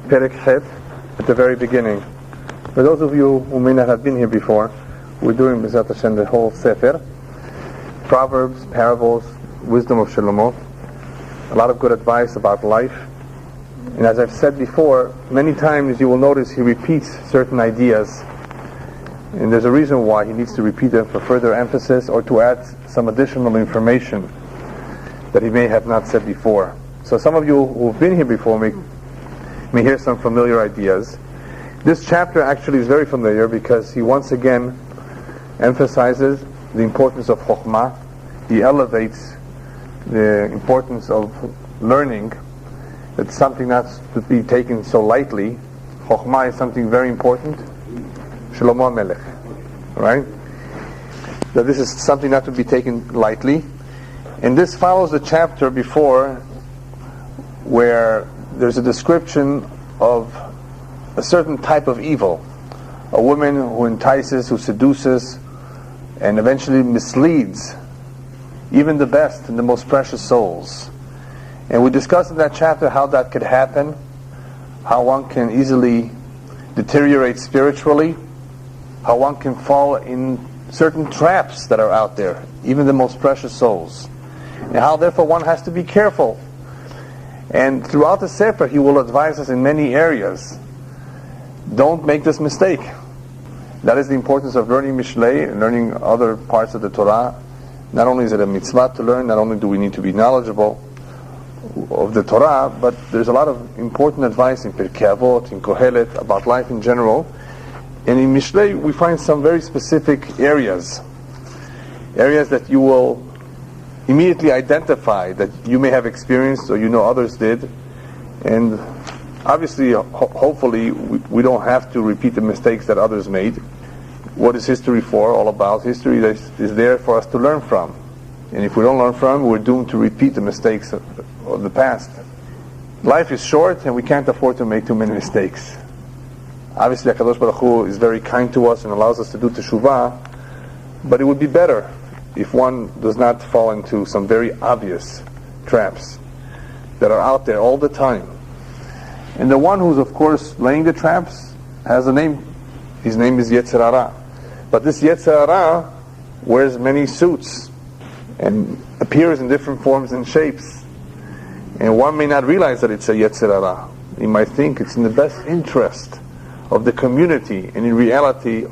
Perek Het, at the very beginning. For those of you who may not have been here before, we're doing B'ezrat Hashem the whole Sefer, Proverbs, parables, wisdom of Salomon, a lot of good advice about life. And as I've said before, many times you will notice he repeats certain ideas, and there's a reason why he needs to repeat them for further emphasis or to add some additional information that he may have not said before. So some of you who've been here before may hear some familiar ideas. This chapter actually is very familiar because he once again emphasizes the importance of Chokhmah. He elevates the importance of learning. It's something not to be taken so lightly. Chokhmah is something very important. Shlomo Melech, right? That this is something not to be taken lightly. And this follows the chapter before where there's a description of a certain type of evil. A woman who entices, who seduces, and eventually misleads even the best and the most precious souls. And we discussed in that chapter how that could happen, how one can easily deteriorate spiritually, how one can fall in certain traps that are out there, even the most precious souls, and how therefore one has to be careful. And throughout the Sefer he will advise us in many areas. Don't make this mistake. That is the importance of learning Mishlei and learning other parts of the Torah. Not only is it a mitzvah to learn, not only do we need to be knowledgeable of the Torah, but there's a lot of important advice in Pirkei Avot, in Kohelet, about life in general. And in Mishlei we find some very specific areas that you will immediately identify, that you may have experienced or you know others did. And obviously, hopefully, we don't have to repeat the mistakes that others made. What is history for? All about history is there for us to learn from. And if we don't learn from it, we're doomed to repeat the mistakes of the past. Life is short and we can't afford to make too many mistakes. Obviously, HaKadosh Baruch Hu is very kind to us and allows us to do teshuvah, but it would be better if one does not fall into some very obvious traps that are out there all the time. And the one who's, of course, laying the traps has a name. His name is Yetzer Hara. But this Yetzer Hara wears many suits and appears in different forms and shapes. And one may not realize that it's a Yetzer Hara. He might think it's in the best interest of the community, and in reality,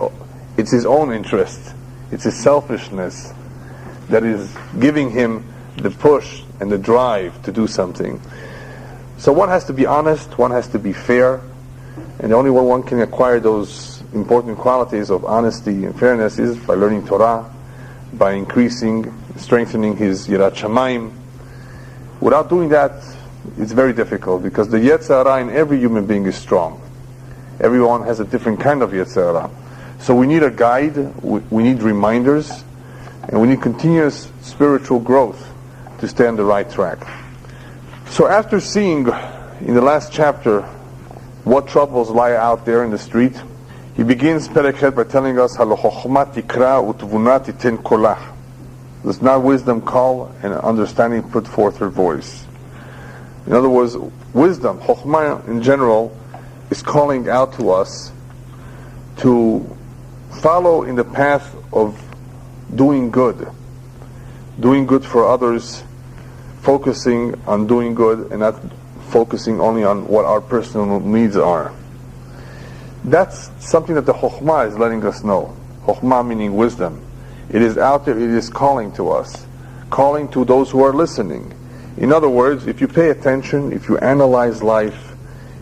it's his own interest. It's his selfishness that is giving him the push and the drive to do something. So one has to be honest, one has to be fair, and the only way one can acquire those important qualities of honesty and fairness is by learning Torah, by increasing, strengthening his Yirat Shamayim. Without doing that, it's very difficult, because the Yetzer Hara in every human being is strong. Everyone has a different kind of Yetzer Hara. So we need a guide, we need reminders, and we need continuous spiritual growth to stay on the right track. So after seeing in the last chapter what troubles lie out there in the street, he begins Perek Het by telling us, Halo chokhmah tikra utvuna titen kolah. Does not wisdom call and understanding put forth her voice? In other words, wisdom, chokhmah in general, is calling out to us to follow in the path of doing good for others, focusing on doing good and not focusing only on what our personal needs are. That's something that the Chokhmah is letting us know. Chokhmah meaning wisdom. It is out there, it is calling to us, calling to those who are listening. In other words, if you pay attention, if you analyze life,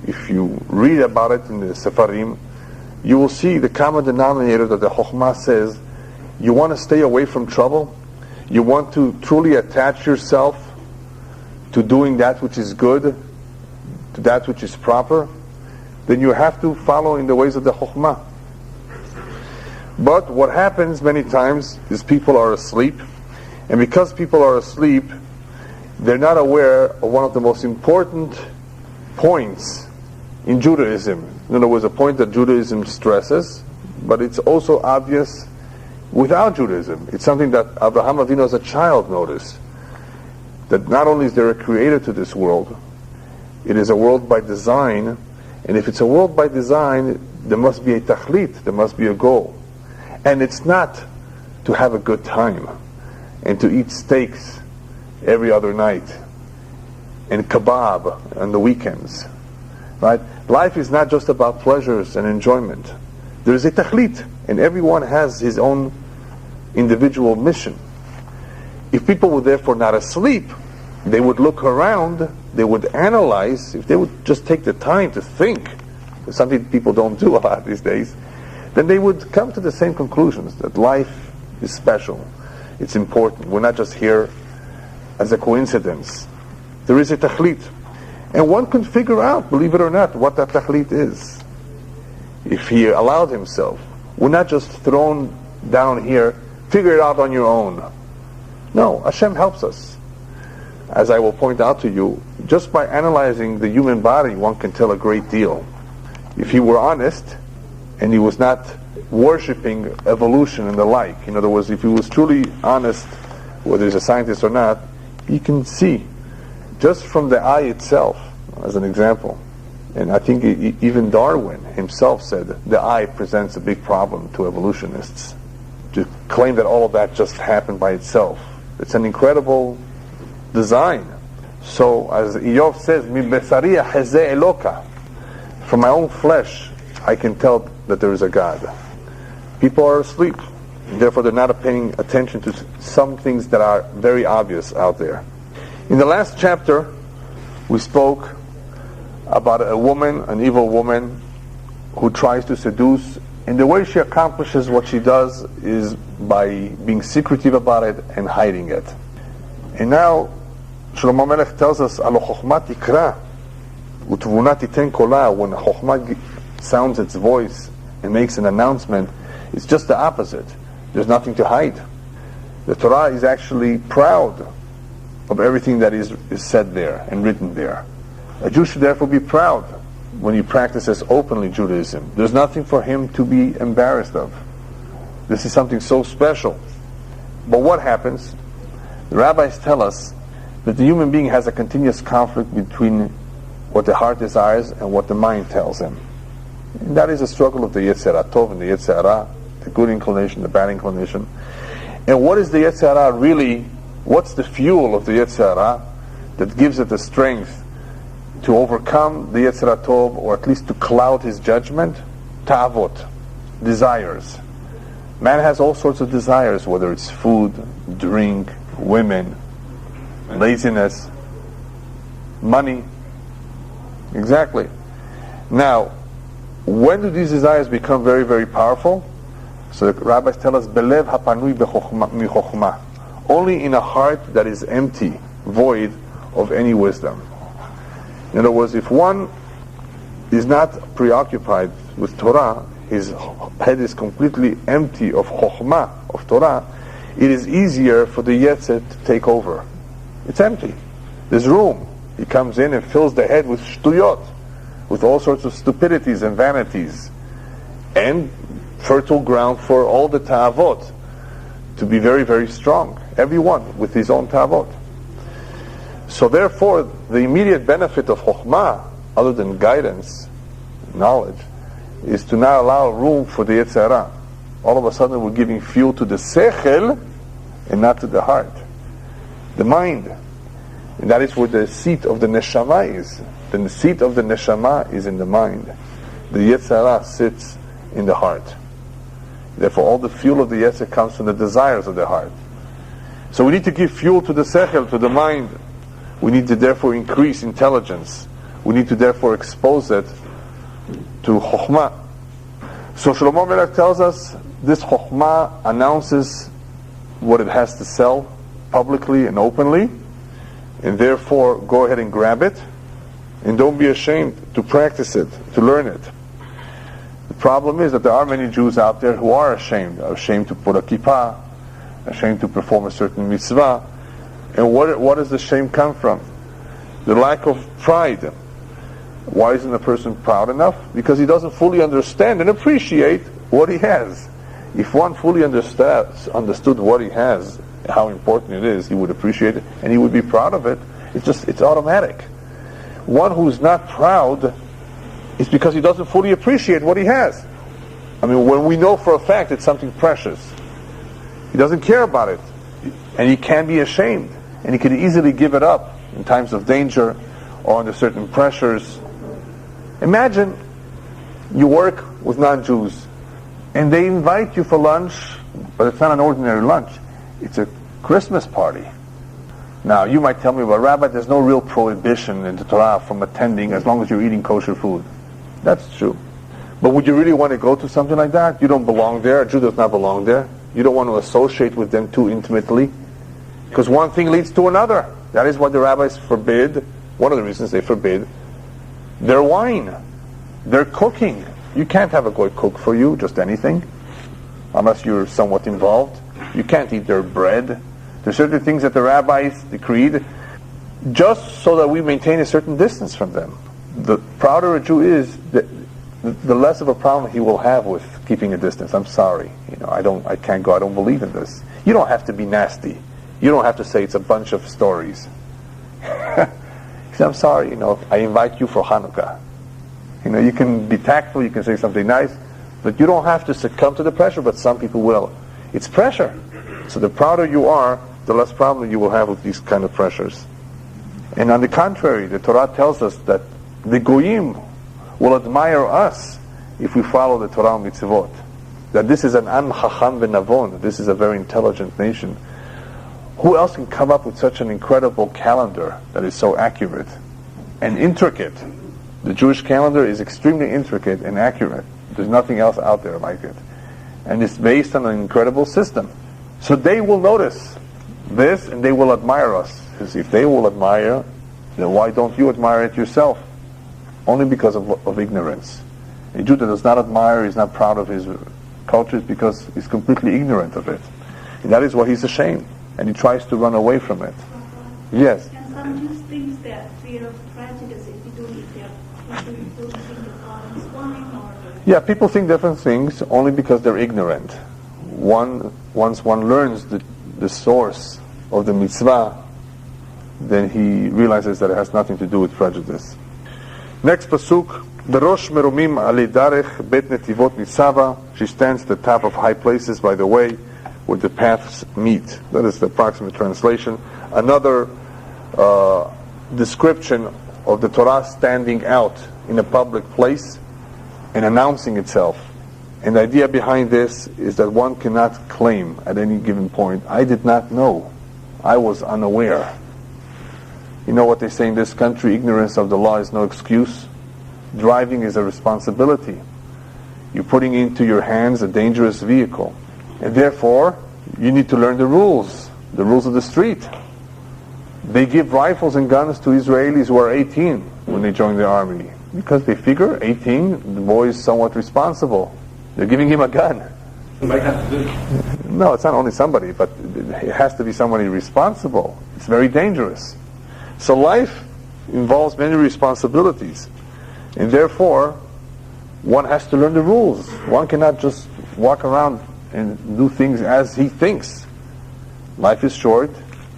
if you read about it in the Sefarim, you will see the common denominator that the Chokhmah says. You want to stay away from trouble? You want to truly attach yourself to doing that which is good, to that which is proper? Then you have to follow in the ways of the Chokhmah. But what happens many times is people are asleep, and because people are asleep, they're not aware of one of the most important points in Judaism. In other words, a point that Judaism stresses, but it's also obvious without Judaism. It's something that Abraham Avinu as a child noticed, that not only is there a creator to this world, it is a world by design, And if it's a world by design, there must be a tachlit, there must be a goal. And it's not to have a good time and to eat steaks every other night and kebab on the weekends. Right? Life is not just about pleasures and enjoyment. There is a tachlit, and everyone has his own individual mission. If people were therefore not asleep, they would look around, they would analyze, if they would just take the time to think, something people don't do a lot these days, then they would come to the same conclusions, that life is special, it's important. We're not just here as a coincidence. There is a tachlit. And one can figure out, believe it or not, what that tachlit is. If he allowed himself, we're not just thrown down here, figure it out on your own. No, Hashem helps us. As I will point out to you, just by analyzing the human body, one can tell a great deal. If he were honest, and he was not worshipping evolution and the like, in other words, if he was truly honest, whether he's a scientist or not, he can see, just from the eye itself, as an example. And I think even Darwin himself said the eye presents a big problem to evolutionists. To claim that all of that just happened by itself. It's an incredible design. So, as Iyov says, "Mi besariya hezeh eloka." From my own flesh, I can tell that there is a God. People are asleep. Therefore, they're not paying attention to some things that are very obvious out there. In the last chapter, we spoke about a woman, an evil woman, who tries to seduce, and the way she accomplishes what she does is by being secretive about it and hiding it. And now, Shlomo Melech tells us, "Alo chokhmah tikra, utvuna titen kola." When chokhmah sounds its voice and makes an announcement, it's just the opposite. There's nothing to hide. The Torah is actually proud of everything that is said there and written there. A Jew should therefore be proud when he practices openly Judaism. There's nothing for him to be embarrassed of. This is something so special. But what happens? The rabbis tell us that the human being has a continuous conflict between what the heart desires and what the mind tells him. And that is a struggle of the Yetzer HaTov and the Yetzer Hara, the good inclination, the bad inclination. And what is the Yetzer Hara really? What's the fuel of the Yetzer Hara that gives it the strength to overcome the Yetzer HaTov, or at least to cloud his judgment? Ta'avot, desires. Man has all sorts of desires, whether it's food, drink, women, laziness, money. Exactly. Now, when do these desires become very, very powerful? So the rabbis tell us, "Belev hapanui michokhmah." Only in a heart that is empty, void of any wisdom. In other words, if one is not preoccupied with Torah, his head is completely empty of chokhmah, of Torah, it is easier for the Yetzer to take over. It's empty. There's room. He comes in and fills the head with shtuyot, with all sorts of stupidities and vanities, and fertile ground for all the ta'avot to be very, very strong. Everyone with his own ta'avot. So therefore, the immediate benefit of chokhmah, other than guidance, knowledge, is to not allow room for the Yetzer Hara. All of a sudden we're giving fuel to the sechel and not to the heart. The mind. And that is where the seat of the neshama is. The seat of the neshama is in the mind. The Yetzer Hara sits in the heart. Therefore all the fuel of the Yetzer comes from the desires of the heart. So we need to give fuel to the sechel, to the mind. We need to therefore increase intelligence. We need to therefore expose it to chokhmah. So Shlomo Melech tells us this chokhmah announces what it has to sell publicly and openly, and therefore go ahead and grab it, and don't be ashamed to practice it, to learn it. The problem is that there are many Jews out there who are ashamed to put a kippah, ashamed to perform a certain mitzvah. And what does the shame come from? The lack of pride. Why isn't a person proud enough? Because he doesn't fully understand and appreciate what he has. If one fully understood what he has, how important it is, he would appreciate it and he would be proud of it. It's automatic. One who's not proud it's because he doesn't fully appreciate what he has. I mean, when we know for a fact it's something precious, he doesn't care about it, and he can be ashamed, and he can easily give it up in times of danger or under certain pressures. Imagine you work with non-Jews, and they invite you for lunch, but it's not an ordinary lunch. It's a Christmas party. Now, you might tell me, well, Rabbi, there's no real prohibition in the Torah from attending as long as you're eating kosher food. That's true. But would you really want to go to something like that? You don't belong there. A Jew does not belong there. You don't want to associate with them too intimately. Because one thing leads to another. That is what the rabbis forbid. One of the reasons they forbid their wine, their cooking. You can't have a goy cook for you, just anything, unless you're somewhat involved. You can't eat their bread. There's certain things that the rabbis decreed just so that we maintain a certain distance from them. The prouder a Jew is, the less of a problem he will have with keeping a distance. I'm sorry, I can't go. I don't believe in this. You don't have to be nasty. You don't have to say it's a bunch of stories. I'm sorry, I invite you for Hanukkah. You can be tactful, you can say something nice, but you don't have to succumb to the pressure, but some people will. It's pressure. So the prouder you are, the less problem you will have with these kind of pressures. And on the contrary, the Torah tells us that the Goyim will admire us if we follow the Torah mitzvot. That this is an Am Chacham V'Navon, this is a very intelligent nation. Who else can come up with such an incredible calendar that is so accurate and intricate? The Jewish calendar is extremely intricate and accurate. There's nothing else out there like it. And it's based on an incredible system. So they will notice this and they will admire us. Because if they will admire, then why don't you admire it yourself? Only because of ignorance. A Jew that does not admire, is not proud of his culture, is because he's completely ignorant of it. And that is why he's ashamed. And he tries to run away from it. Yes? And some Jews think that fear of prejudice if you don't eat their food, don't think that God is wine or... Yeah, people think different things only because they're ignorant. Once one learns the source of the mitzvah, then he realizes that it has nothing to do with prejudice. Next pasuk, Berosh merumim ali darech bet netivot nisava. She stands at the top of high places by the way where the paths meet. That is the approximate translation. Another description of the Torah standing out in a public place and announcing itself. And the idea behind this is that one cannot claim at any given point, I did not know, I was unaware. You know what they say in this country, ignorance of the law is no excuse. Driving is a responsibility. You're putting into your hands a dangerous vehicle. And therefore, you need to learn the rules of the street. They give rifles and guns to Israelis who are 18 when they join the army. Because they figure 18, the boy is somewhat responsible. They're giving him a gun. Somebody has to do it. No, it's not only somebody, but it has to be somebody responsible. It's very dangerous. So life involves many responsibilities. And therefore, one has to learn the rules. One cannot just walk around and do things as he thinks. Life is short,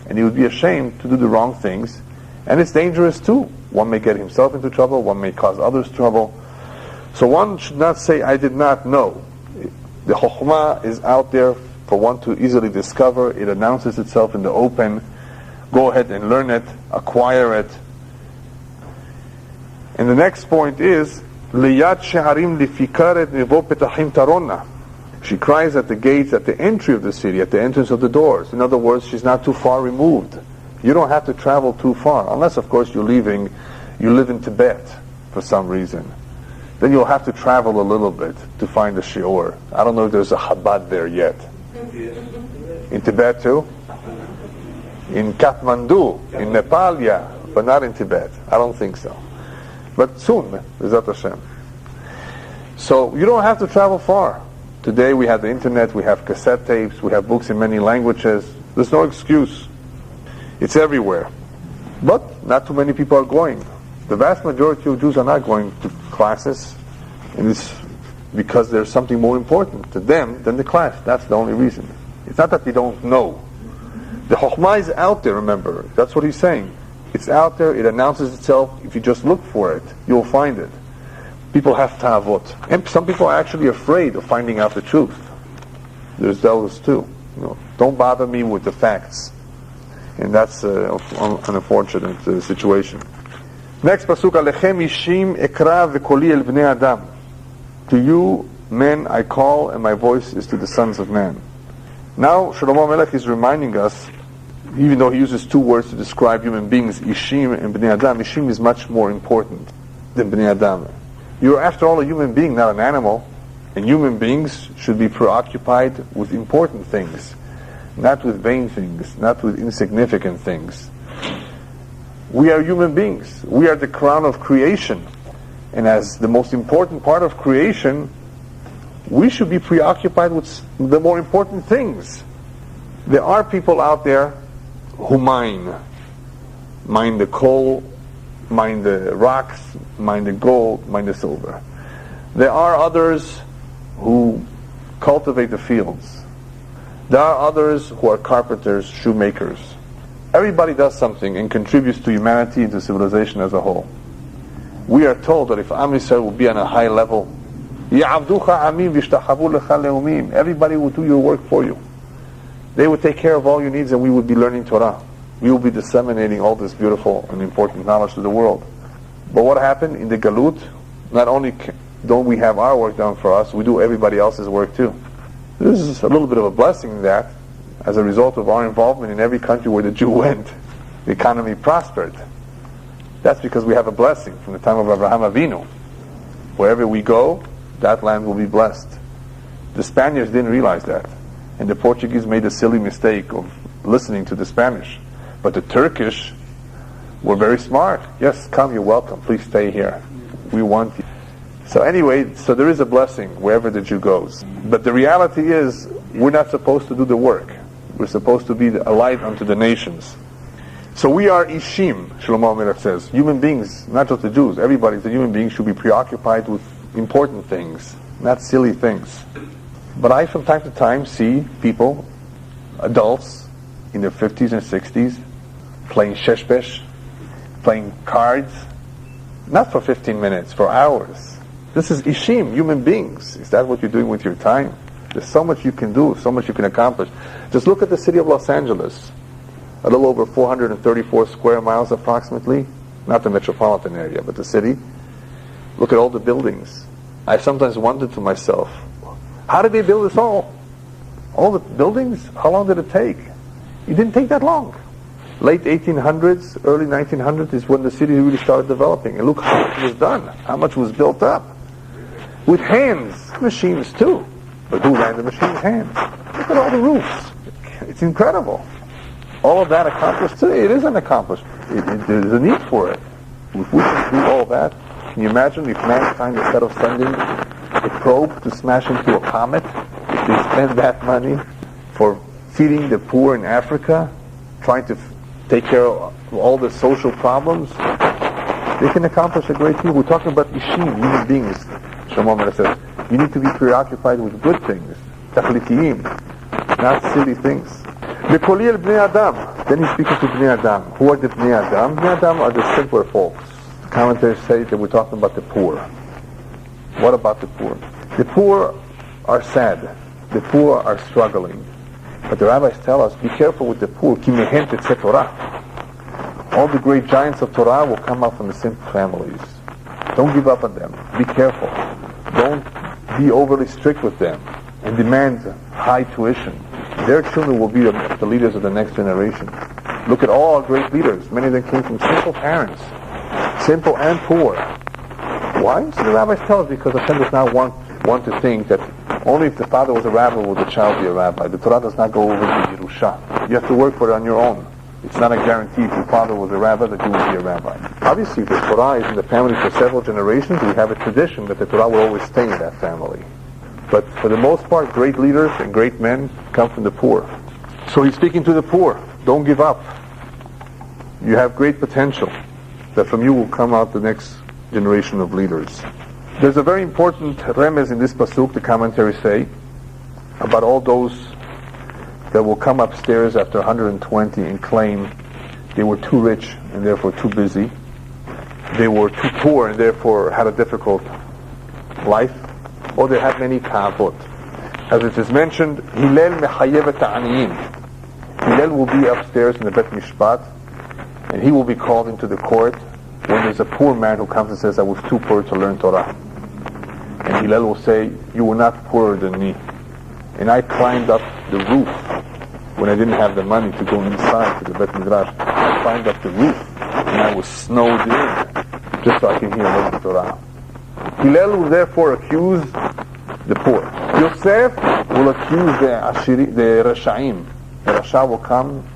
and he would be ashamed to do the wrong things. And it's dangerous too. One may get himself into trouble, one may cause others trouble. So one should not say, I did not know. The chokhmah is out there for one to easily discover. It announces itself in the open. Go ahead and learn it, acquire it. And the next point is, Liyat she'arim lifikaret nevo petachim tarona. She cries at the gates, at the entry of the city, at the entrance of the doors. In other words, she's not too far removed. You don't have to travel too far, unless of course you live in Tibet for some reason. Then you'll have to travel a little bit to find a shiur. I don't know if there's a Chabad there yet. In Tibet too? In Kathmandu, in Nepal, yeah, but not in Tibet. I don't think so. But soon, B'ezrat Hashem. So you don't have to travel far. Today we have the internet, we have cassette tapes, we have books in many languages. There's no excuse. It's everywhere. But not too many people are going. The vast majority of Jews are not going to classes, and it's because there's something more important to them than the class. That's the only reason. It's not that they don't know. The chokhmah is out there, remember. That's what he's saying. It's out there, it announces itself. If you just look for it, you'll find it. People have ta'avot. And some people are actually afraid of finding out the truth. There's those too. Don't bother me with the facts. And that's an unfortunate situation. Next pasuk, Alechem ishim ekra v'koli el bnei adam. To you, men, I call, and my voice is to the sons of man. Now, Shlomo Melech is reminding us, even though he uses two words to describe human beings, ishim and bnei adam, ishim is much more important than bnei adam. You're, after all, a human being, not an animal. And human beings should be preoccupied with important things, not with vain things, not with insignificant things. We are human beings. We are the crown of creation. And as the most important part of creation, we should be preoccupied with the more important things. There are people out there who mine the coal, mine the rocks, mine the gold, mine the silver. There are others who cultivate the fields. There are others who are carpenters, shoemakers. Everybody does something and contributes to humanity and to civilization as a whole. We are told that if Am Yisrael will be on a high level, everybody will do your work for you. They would take care of all your needs and we would be learning Torah. We will be disseminating all this beautiful and important knowledge to the world. But what happened in the Galut? Not only don't we have our work done for us, we do everybody else's work too. This is a little bit of a blessing in that, as a result of our involvement in every country where the Jew went, the economy prospered. That's because we have a blessing from the time of Abraham Avinu. Wherever we go, that land will be blessed. The Spaniards didn't realize that. And the Portuguese made a silly mistake of listening to the Spanish. But the Turkish were very smart. Yes, come, you're welcome. Please stay here. We want you. So anyway, so there is a blessing wherever the Jew goes. But the reality is, we're not supposed to do the work. We're supposed to be a light unto the nations. So we are Ishim, Shlomo Melech says. Human beings, not just the Jews, everybody, the human being should be preoccupied with important things, not silly things. But I from time to time see people, adults, in their 50s and 60s, playing sheshbesh, playing cards, not for 15 minutes, for hours. This is Ishim, human beings. Is that what you're doing with your time? There's so much you can do, so much you can accomplish. Just look at the city of Los Angeles. A little over 434 square miles approximately. Not the metropolitan area, but the city. Look at all the buildings. I sometimes wondered to myself, how did they build this all? All the buildings? How long did it take? It didn't take that long. Late 1800s, early 1900s is when the city really started developing. And look how much was done, how much was built up. With hands, machines too. But who ran the machines? Hands. Look at all the roofs. It's incredible. All of that accomplished today, it isn't accomplished. There's a need for it. If we can do all that, can you imagine if mankind, instead of sending a probe to smash into a comet, if they spend that money for feeding the poor in Africa, trying to take care of all the social problems, they can accomplish a great deal. We're talking about Ishim, human beings. Shlomo Melech says, you need to be preoccupied with good things, tachlitiyim, not silly things. V'koli el bnei adam. Then he's speaking to bnei adam. Who are the bnei adam? Bnei adam are the simpler folks. The commentators say that we're talking about the poor. What about the poor? The poor are sad. The poor are struggling. But the rabbis tell us, be careful with the poor. Ki mehem tetzeh Torah. All the great giants of Torah will come out from the simple families. Don't give up on them. Be careful. Don't be overly strict with them and demand high tuition. Their children will be the leaders of the next generation. Look at all our great leaders. Many of them came from simple parents, simple and poor. Why? So the rabbis tell us because Hashem does not want to think that only if the father was a rabbi will the child be a rabbi. The Torah does not go over the Yerusha. You have to work for it on your own. It's not a guarantee if your father was a rabbi that you will be a rabbi. Obviously, if the Torah is in the family for several generations, we have a tradition that the Torah will always stay in that family. But for the most part, great leaders and great men come from the poor. So he's speaking to the poor. Don't give up. You have great potential. That from you will come out the next generation of leaders. There's a very important remez in this pasuk, the commentaries say, about all those that will come upstairs after 120 and claim they were too rich and therefore too busy. They were too poor and therefore had a difficult life, or they have many ta'avot. As it is mentioned, Hillel mechayev ta'aniyim. Hillel will be upstairs in the Bet Mishpat, and he will be called into the court when there's a poor man who comes and says, I was too poor to learn Torah. And Hillel will say, you were not poorer than me. And I climbed up the roof when I didn't have the money to go inside to the Bet Midrash. I climbed up the roof and I was snowed in just so I can hear the Torah. Hillel will therefore accuse the poor. Yosef will accuse the Rashaim. The Rasha will come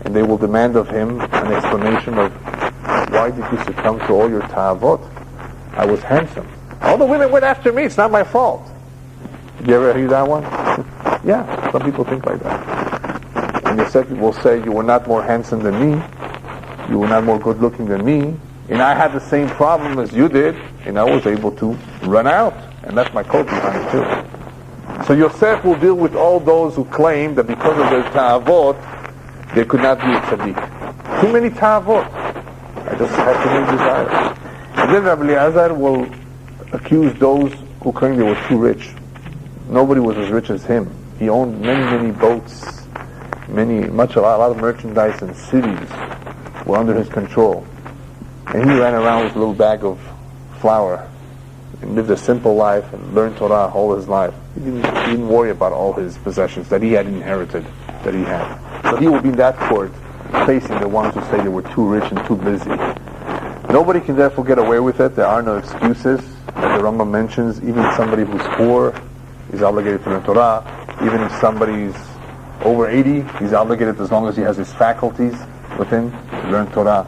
and they will demand of him an explanation of why did you succumb to all your ta'avot? I was handsome. All the women went after me, it's not my fault. Did you ever hear that one? Yeah, some people think like that. And Yosef will say, you were not more handsome than me, you were not more good looking than me, and I had the same problem as you did, and I was able to run out, and left my coat behind too. So Yosef will deal with all those who claim that because of their ta'avot, they could not be a tzaddik. Too many ta'avot. I just have too many desires. And then Rabbi Eliezer will accuse those who claim they were too rich. Nobody was as rich as him. He owned many boats, a lot of merchandise, and cities were under his control. And he ran around with a little bag of flour and lived a simple life and learned Torah all his life. He didn't worry about all his possessions that he had inherited, that he had. So he will be in that court facing the ones who say they were too rich and too busy. Nobody can therefore get away with it. There are no excuses. As the Rambam mentions, even somebody who's poor is obligated to learn Torah. Even if somebody's over 80, he's obligated as long as he has his faculties with him to learn Torah.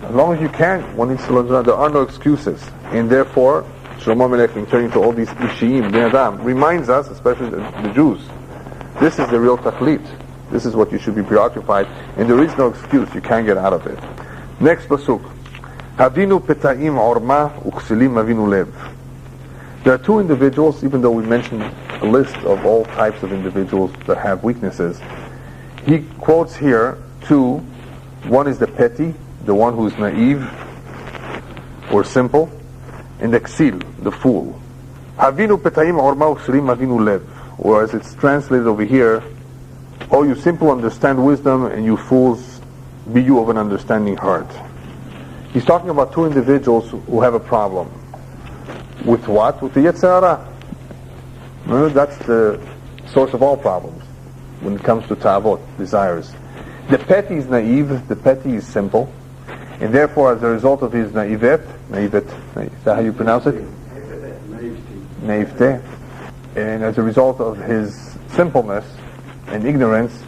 As long as you can, one needs to learn Torah. There are no excuses. And therefore, Shlomo Melech, in turning to all these Ishiyim, Ben Adam, reminds us, especially the Jews, this is the real tachlit. This is what you should be preoccupied, and there is no excuse. You can't get out of it. Next pasuk. Havinu peta'im orma uksilim avinu lev. There are two individuals, even though we mentioned a list of all types of individuals that have weaknesses. He quotes here two. One is the petty, the one who is naive or simple, and the ksil, the fool. Havinu peta'im orma uksilim avinu lev. Or as it's translated over here, oh, you simple understand wisdom, and you fools, be you of an understanding heart. He's talking about two individuals who have a problem. With what? With the Yetzer Hara. Remember, that's the source of all problems when it comes to ta'avot, desires. The petty is naive, the petty is simple, and therefore as a result of his naivet, is that how you pronounce it? Naivete. And as a result of his simpleness and ignorance,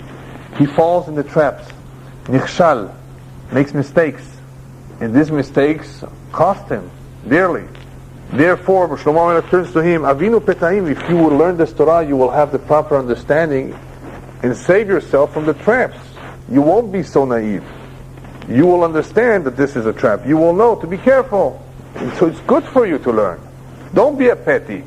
he falls in the traps. Nichshal, makes mistakes. And these mistakes cost him dearly. Therefore, Shlomo Melech turns to him, Avinu Peta'im, if you will learn this Torah, you will have the proper understanding and save yourself from the traps. You won't be so naive. You will understand that this is a trap. You will know to be careful. And so it's good for you to learn. Don't be a petty.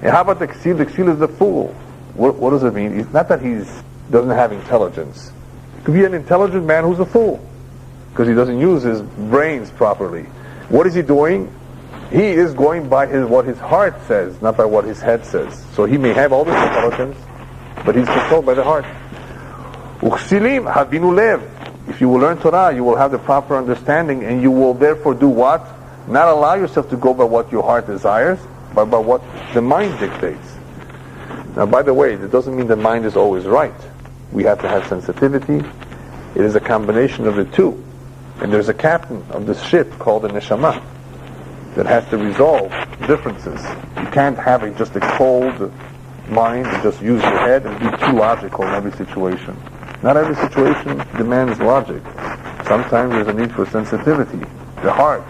And how about the ksil? The ksil is the fool. What does it mean? It's not that he doesn't have intelligence. It could be an intelligent man who's a fool because he doesn't use his brains properly. What is he doing? He is going by what his heart says, not by what his head says. So he may have all this intelligence, but he's controlled by the heart. Uksilim havinu lev. If you will learn Torah, you will have the proper understanding, and you will therefore do what? Not allow yourself to go by what your heart desires, but by what the mind dictates. Now, by the way, that doesn't mean the mind is always right. We have to have sensitivity. It is a combination of the two. And there's a captain of this ship called the neshama that has to resolve differences. You can't have just a cold mind and just use your head and be too logical in every situation. Not every situation demands logic. Sometimes there's a need for sensitivity, the heart.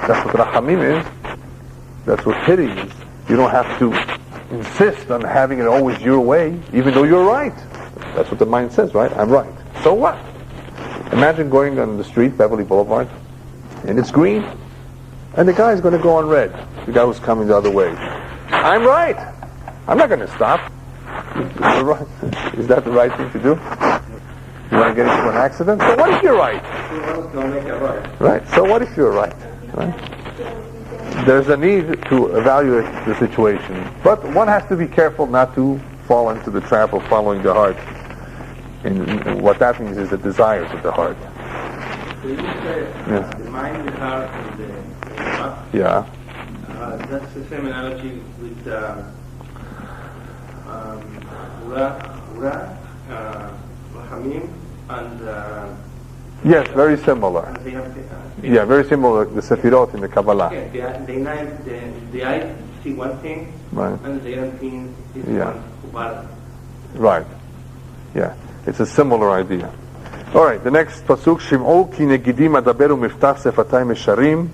That's what rachamim is. That's what pity is. You don't have to insist on having it always your way, even though you're right. That's what the mind says, right? I'm right. So what? Imagine going on the street, Beverly Boulevard, and it's green, and the guy's going to go on red. The guy who's coming the other way. I'm right. I'm not going to stop. Is that the right thing to do? You want to get into an accident? So what if you're right? Don't make it right. Right. So what if you're right? Right? there's a need to evaluate the situation. But one has to be careful not to fall into the trap of following the heart. And what that means is the desires of the heart. So you say the mind, the heart, and the heart. Yeah. That's the same analogy with Rahamim and Yes, very similar. Yeah, very similar to the Sefirot in the Kabbalah. The eye see one thing, Right. and the other thing is Yeah. one. Right. Yeah. It's a similar idea. All right, the next pasuk, Shim'u ki negidim adaberu miftach sefatayim esharim.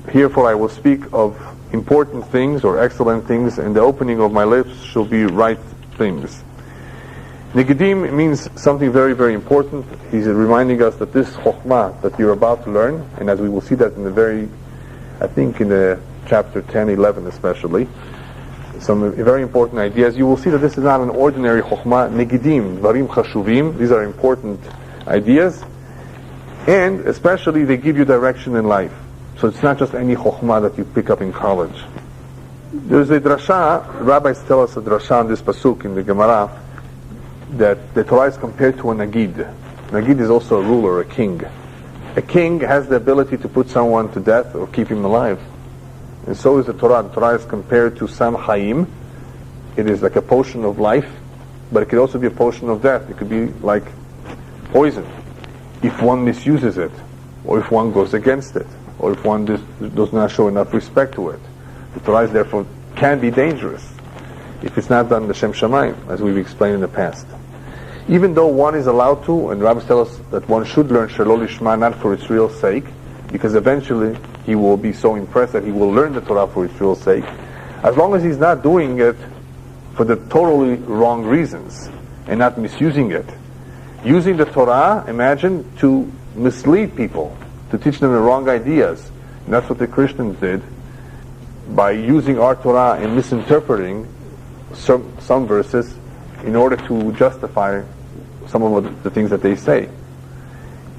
Herefore I will speak of important things or excellent things, and the opening of my lips shall be right things. Negidim means something very, very important. He's reminding us that this chokhmah that you're about to learn, and as we will see that in I think in the chapter 10, 11 especially, some very important ideas. You will see that this is not an ordinary chokhmah. Negidim, dvarim chashuvim, these are important ideas, and especially they give you direction in life. So it's not just any chokhmah that you pick up in college. There's a drasha, rabbis tell us a drasha on this pasuk in the Gemara, that the Torah is compared to a nagid. Nagid is also a ruler, a king. A king has the ability to put someone to death or keep him alive. And so is the Torah. The Torah is compared to Sam Chaim. It is like a potion of life, but it could also be a potion of death. It could be like poison if one misuses it, or if one goes against it, or if one does not show enough respect to it. The Torah therefore can be dangerous if it's not done l'shem shamayim, as we've explained in the past. Even though one is allowed to, and rabbis tell us that one should learn Shelo Lishma not for its real sake, because eventually he will be so impressed that he will learn the Torah for its real sake, as long as he's not doing it for the totally wrong reasons and not misusing it. Using the Torah, imagine, to mislead people, to teach them the wrong ideas. And that's what the Christians did by using our Torah and misinterpreting some verses in order to justify some of the things that they say.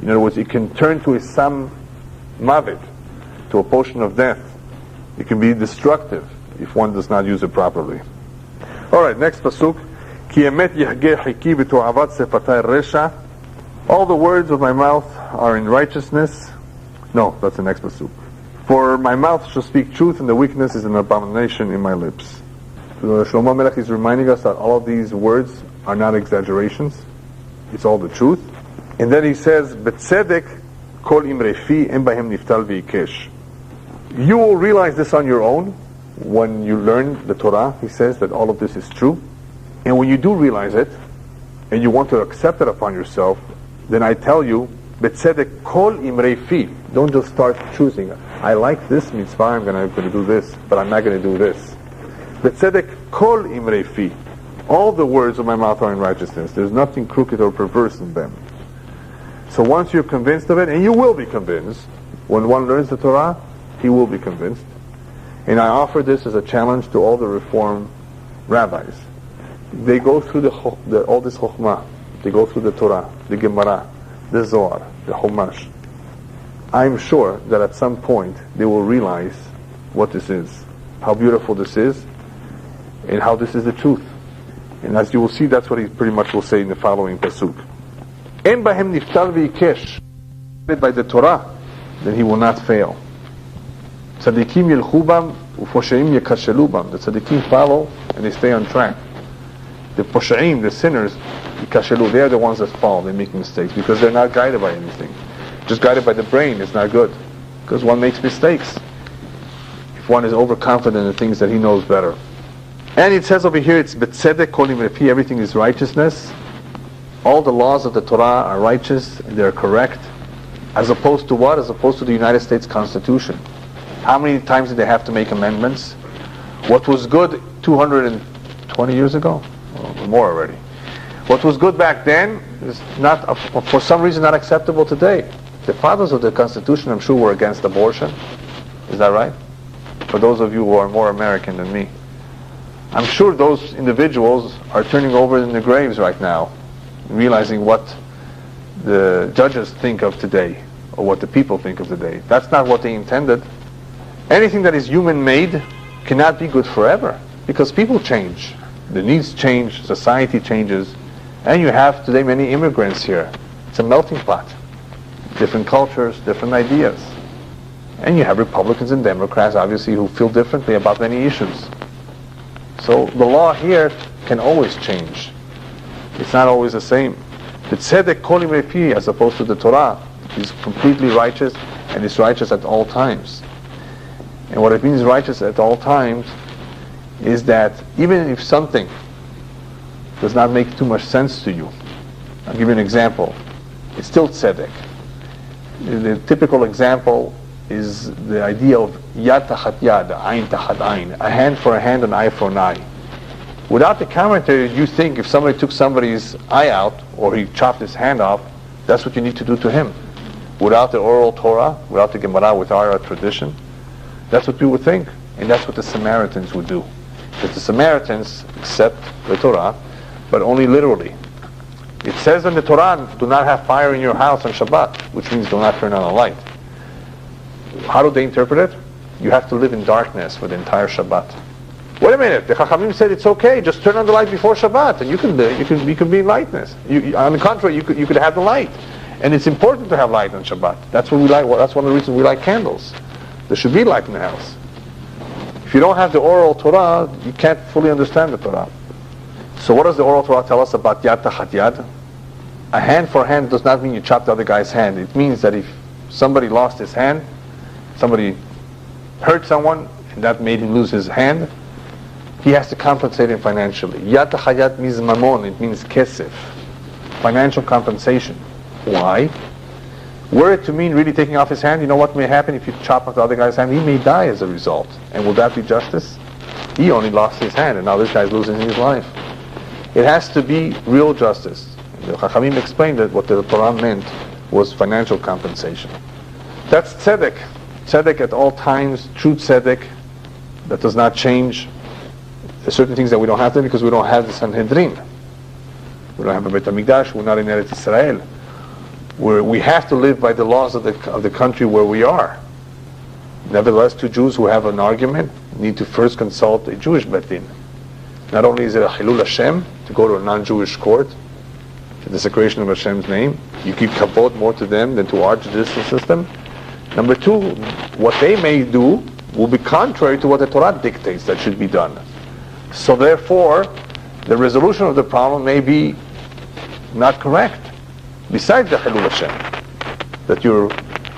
In other words, it can turn to a sam mavet, to a potion of death. It can be destructive if one does not use it properly. Alright, next pasuk. Ki emet yahgeh hiki b'to'avat sefatay resha. All the words of my mouth are in righteousness. No, that's the next pasuk. For my mouth shall speak truth, and the weakness is an abomination in my lips. So Shlomo Melech is reminding us that all of these words are not exaggerations. It's all the truth. And then he says, B'tzedek kol imrei fi en bahem niftal v'ikesh. You will realize this on your own when you learn the Torah. He says that all of this is true. And when you do realize it, and you want to accept it upon yourself, then I tell you, B'tzedek kol imrei fi. Don't just start choosing. I like this mitzvah, I'm going to do this, but I'm not going to do this. B'tzedek kol imrei fi. All the words of my mouth are in righteousness. There's nothing crooked or perverse in them. So once you're convinced of it, and you will be convinced, when one learns the Torah, he will be convinced. And I offer this as a challenge to all the Reform rabbis. They go through all this Chokhmah. They go through the Torah, the Gemara, the Zohar, the Chumash. I'm sure that at some point they will realize what this is, how beautiful this is, and how this is the truth. And as you will see, that's what he pretty much will say in the following pasuk. En bahem niftal v'ikesh, by the Torah, then he will not fail. Tzadikim yelchu bam u'posheim yekashelu bam. The tzadikim follow and they stay on track. The posheim, the sinners, yekashelu, they are the ones that fall. They make mistakes because they're not guided by anything. Just guided by the brain is not good, because one makes mistakes if one is overconfident in things that he knows better. And it says over here, it's b'tzedek kol imrei fi, everything is righteousness. All the laws of the Torah are righteous and they're correct. As opposed to what? As opposed to the United States Constitution. How many times did they have to make amendments? What was good 220 years ago? Or more already. What was good back then is not, for some reason, not acceptable today. The fathers of the Constitution, I'm sure, were against abortion. Is that right? For those of you who are more American than me. I'm sure those individuals are turning over in their graves right now, realizing what the judges think of today, or what the people think of today. That's not what they intended. Anything that is human-made cannot be good forever, because people change. The needs change, society changes, and you have today many immigrants here. It's a melting pot. Different cultures, different ideas. And you have Republicans and Democrats, obviously, who feel differently about many issues. So the law here can always change. It's not always the same. The tzedek kol yimei, as opposed to the Torah, is completely righteous, and it's righteous at all times. And what it means righteous at all times is that even if something does not make too much sense to you, I'll give you an example. It's still tzedek. The typical example is the idea of yad tachat yad, ayn tachat ayn, a hand for a hand, an eye for an eye. Without the commentary, you think if somebody took somebody's eye out or he chopped his hand off, that's what you need to do to him. Without the oral Torah, without the Gemara, with our tradition, that's what we would think, and that's what the Samaritans would do. Because the Samaritans accept the Torah, but only literally. It says in the Torah, do not have fire in your house on Shabbat, which means do not turn on a light. How do they interpret it? You have to live in darkness for the entire Shabbat. Wait a minute, the Chachamim said it's okay, just turn on the light before Shabbat, and you can be in lightness. On the contrary, you could have the light. And it's important to have light on Shabbat. That's what we like. Well, that's one of the reasons we like candles. There should be light in the house. If you don't have the oral Torah, you can't fully understand the Torah. So what does the oral Torah tell us about yad tachat yad? A hand for hand does not mean you chop the other guy's hand. It means that if somebody lost his hand, somebody hurt someone, and that made him lose his hand, he has to compensate him financially. Yad tachat yad means mamon, it means kesef, financial compensation. Why? Were it to mean really taking off his hand, you know what may happen if you chop off the other guy's hand? He may die as a result. And will that be justice? He only lost his hand, and now this guy's losing his life. It has to be real justice. The Chachamim explained that what the Torah meant was financial compensation. That's tzedek. Tzedek at all times, true tzedek, that does not change. There's certain things that we don't have to because we don't have the Sanhedrin. We don't have a Beit HaMikdash, we're not in Eretz Israel. We have to live by the laws of the country where we are. Nevertheless, two Jews who have an argument need to first consult a Jewish Beit Din. Not only is it a Chilul Hashem to go to a non-Jewish court, the desecration of Hashem's name, you give kavod more to them than to our judicial system. Number two, what they may do will be contrary to what the Torah dictates that should be done. So therefore, the resolution of the problem may be not correct. Besides the Chilul Hashem that you're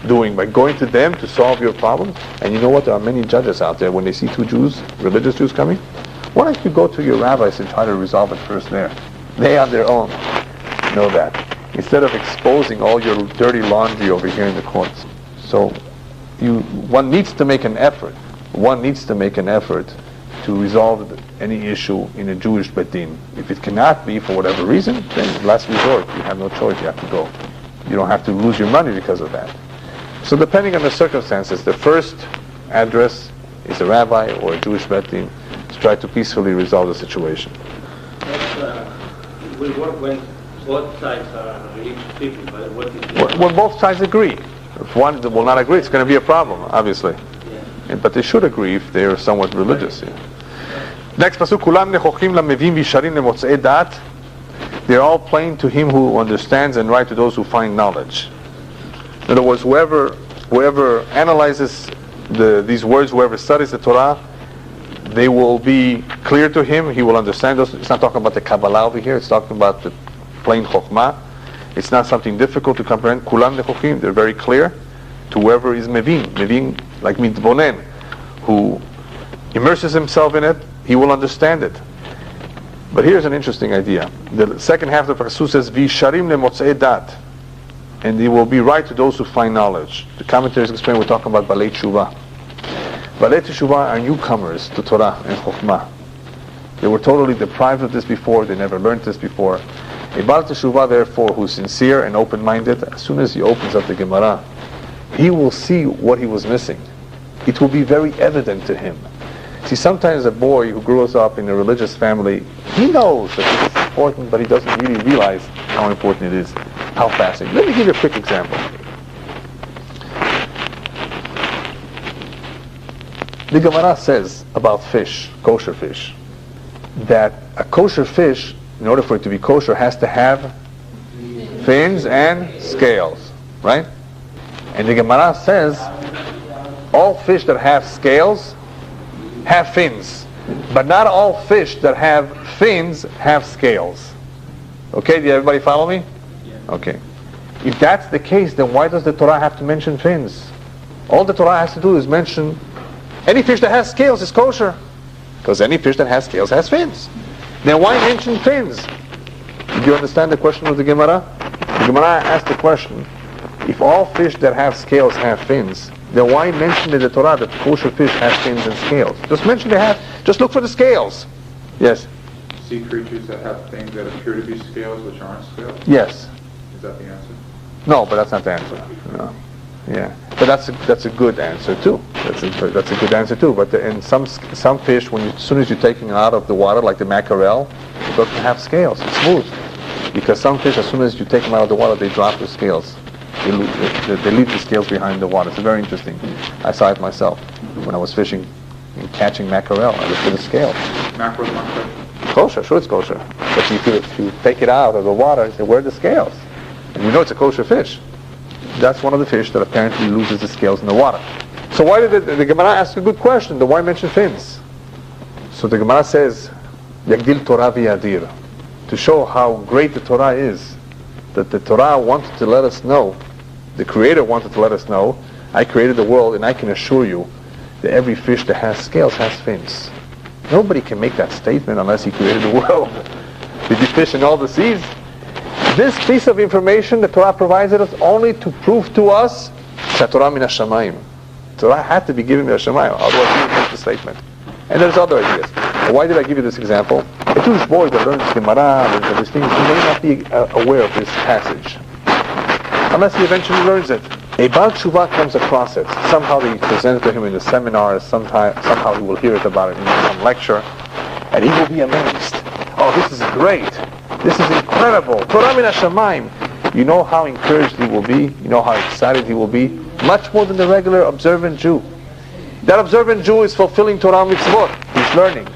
doing by going to them to solve your problems. And you know what? There are many judges out there, when they see two Jews, religious Jews coming, why don't you go to your rabbis and try to resolve it first there? They on their own know that. Instead of exposing all your dirty laundry over here in the courts. So one needs to make an effort. One needs to make an effort to resolve any issue in a Jewish Beit Din. If it cannot be for whatever reason, then last resort, you have no choice, you have to go. You don't have to lose your money because of that. So depending on the circumstances, the first address is a rabbi or a Jewish Beit Din to try to peacefully resolve the situation. We work when both sides are religious people, but what is when both sides agree. If one will not agree, it's going to be a problem, obviously. Yeah. But they should agree if they are somewhat religious. Yeah. Next pasuk, kulam nechochim lamevim visharim lemotzei dat. They're all plain to him who understands and right to those who find knowledge. In other words, whoever analyzes these words, whoever studies the Torah, they will be clear to him. He will understand those. It's not talking about the Kabbalah over here. It's talking about the plain Chokhmah. It's not something difficult to comprehend. Kulam nechochim. They're very clear to whoever is mevin. Mevin, like mitbonen, who immerses himself in it. He will understand it. But here's an interesting idea. The second half of the pasuk says, "Visharim lemotzei dat," and they will be right to those who find knowledge. The commentaries explain we're talking about balei tshuva. Balei tshuva are newcomers to Torah and Chokhmah. They were totally deprived of this before. They never learned this before. A Baal Teshuvah, therefore, who's sincere and open-minded, as soon as he opens up the Gemara, he will see what he was missing. It will be very evident to him. See, sometimes a boy who grows up in a religious family, he knows that this is important, but he doesn't really realize how important it is, how fascinating. Let me give you a quick example. The Gemara says about fish, kosher fish, that a kosher fish, in order for it to be kosher, has to have fins and scales, right? And the Gemara says all fish that have scales have fins, but not all fish that have fins have scales. Okay, did everybody follow me? Okay. If that's the case, then why does the Torah have to mention fins? All the Torah has to do is mention any fish that has scales is kosher, because any fish that has scales has fins. Then why mention fins? Do you understand the question of the Gemara? The Gemara asked the question, if all fish that have scales have fins, then why mention in the Torah that kosher fish has fins and scales? Just mention they have, just look for the scales. Yes? Sea creatures that have things that appear to be scales which aren't scales? Yes. Is that the answer? No, but that's not the answer. No. Yeah, but that's a good answer too. That's a good answer too. But in some fish, as soon as you're taking it out of the water, like the mackerel, it doesn't have scales. It's smooth. Because some fish, as soon as you take them out of the water, they drop the scales. They leave the scales behind the water. It's very interesting. I saw it myself when I was fishing and catching mackerel. I looked for the scales. Mackerel's not kosher? Kosher, sure it's kosher. But if you take it out of the water, you say, where are the scales? And you know it's a kosher fish. That's one of the fish that apparently loses the scales in the water. So why did the Gemara ask a good question? Why mention fins? So the Gemara says, Yagdil Torah v'yadir, to show how great the Torah is, that the Torah wanted to let us know, the Creator wanted to let us know, I created the world and I can assure you that every fish that has scales has fins. Nobody can make that statement unless he created the world. Did you fish in all the seas? This piece of information the Torah provides us only to prove to us that Torah min hashamayim. Torah had to be given min hashamayim, otherwise he would make the statement. And there's other ideas. Why did I give you this example? A Jewish boy that learns Gemara and these things, he may not be aware of this passage, unless he eventually learns it. A Baal Tshuva comes across it. Somehow they present it to him in a seminar, somehow he will hear it about it in some lecture, and he will be amazed. Oh, this is great. This is incredible. Torah min hashamayim. You know how encouraged he will be? You know how excited he will be? Much more than the regular observant Jew. That observant Jew is fulfilling Torah mitzvot. He's learning.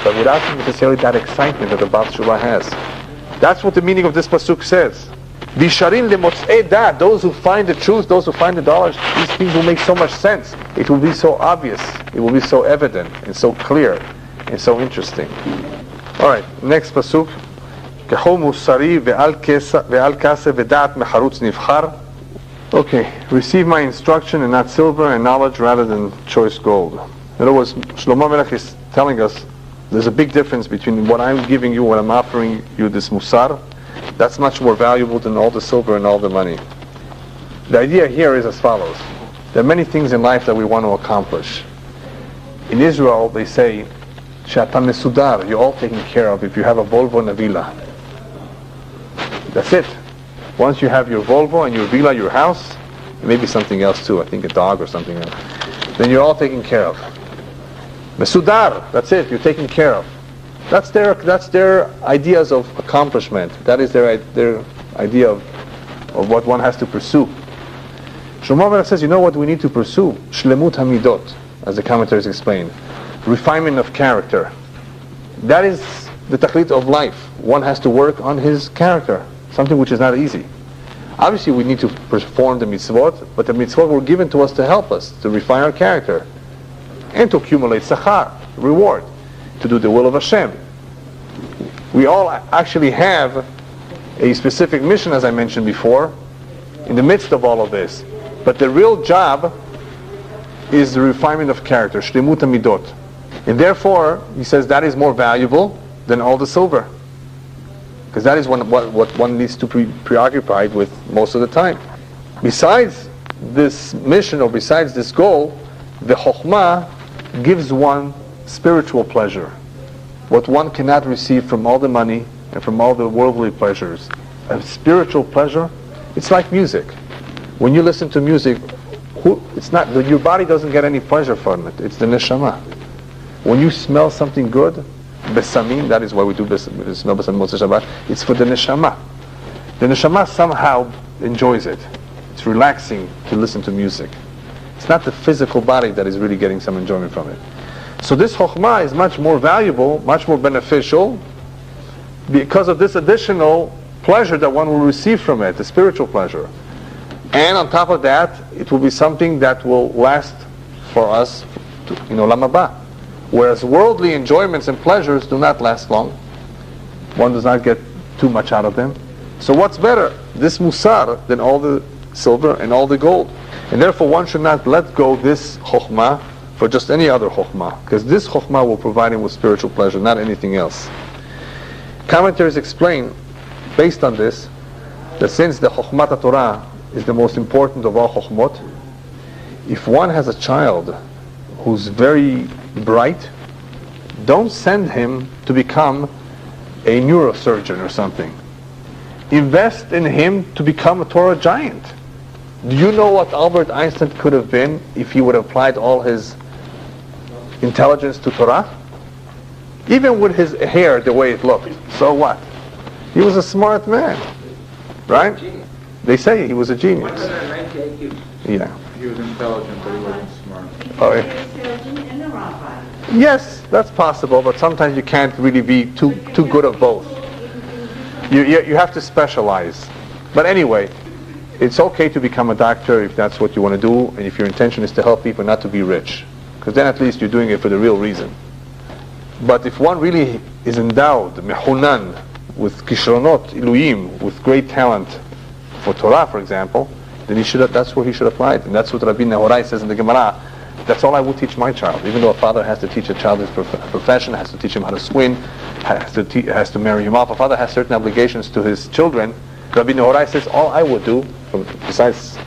But without necessarily that excitement that the Baal Tshuva has. That's what the meaning of this pasuk says. Visharin lemotzei dat, those who find the truth, those who find the dollars, these things will make so much sense. It will be so obvious. It will be so evident and so clear and so interesting. Alright, next pasuk. Okay, receive my instruction and not silver, and knowledge rather than choice gold. In other words, Shlomo Melech is telling us there's a big difference between what I'm giving you, what I'm offering you, this musar. That's much more valuable than all the silver and all the money. The idea here is as follows. There are many things in life that we want to accomplish. In Israel, they say, Shata mesudar, you're all taken care of if you have a Volvo and a villa. That's it. Once you have your Volvo and your villa, your house, maybe something else too, I think a dog or something else, then you're all taken care of. Mesudar, that's it, you're taken care of. That's their ideas of accomplishment. That is their idea of what one has to pursue. Shlomo Melech says, you know what we need to pursue? Shlemut hamidot, as the commentaries explain. Refinement of character. That is the tachlit of life. One has to work on his character, something which is not easy. Obviously we need to perform the mitzvot, but the mitzvot were given to us to help us, to refine our character, and to accumulate sachar, reward, to do the will of Hashem. We all actually have a specific mission, as I mentioned before, in the midst of all of this. But the real job is the refinement of character, shlemut hamidot. And therefore, he says that is more valuable than all the silver. Because that is what one needs to be preoccupied with most of the time. Besides this mission, or besides this goal, the chokhmah gives one spiritual pleasure. What one cannot receive from all the money and from all the worldly pleasures. A spiritual pleasure, it's like music. When you listen to music, your body doesn't get any pleasure from it. It's the neshama. When you smell something good, besamim, that is why we do smell besamim Motzei Shabbat, it's for the neshama. The neshama somehow enjoys it. It's relaxing to listen to music. It's not the physical body that is really getting some enjoyment from it. So this chokhmah is much more valuable, much more beneficial, because of this additional pleasure that one will receive from it, the spiritual pleasure. And on top of that, it will be something that will last for us in Olam Haba. Whereas worldly enjoyments and pleasures do not last long. One does not get too much out of them. So what's better, this musar, than all the silver and all the gold? And therefore one should not let go this chokhmah for just any other chokhmah, because this chokhmah will provide him with spiritual pleasure, not anything else. Commentaries explain, based on this, that since the chokhmat Torah is the most important of all chokhmot, if one has a child who's very bright, don't send him to become a neurosurgeon or something. Invest in him to become a Torah giant. Do you know what Albert Einstein could have been if he would have applied all his intelligence to Torah? Even with his hair the way it looked. So what? He was a smart man. Right? They say he was a genius. 190 IQ. Yeah. He was intelligent, but he wasn't smart. Oh, yeah. Yes, that's possible, but sometimes you can't really be too good of both. You have to specialize. But anyway, it's okay to become a doctor if that's what you want to do, and if your intention is to help people, not to be rich. Because then at least you're doing it for the real reason. But if one really is endowed, mehunan, with kishronot, iluyim, with great talent for Torah, for example, then that's where he should apply it. And that's what Rabbi Nehorai says in the Gemara. That's all I will teach my child. Even though a father has to teach a child his profession, has to teach him how to swim, has to marry him off. A father has certain obligations to his children. Rabbi Nehorai says, all I would do, besides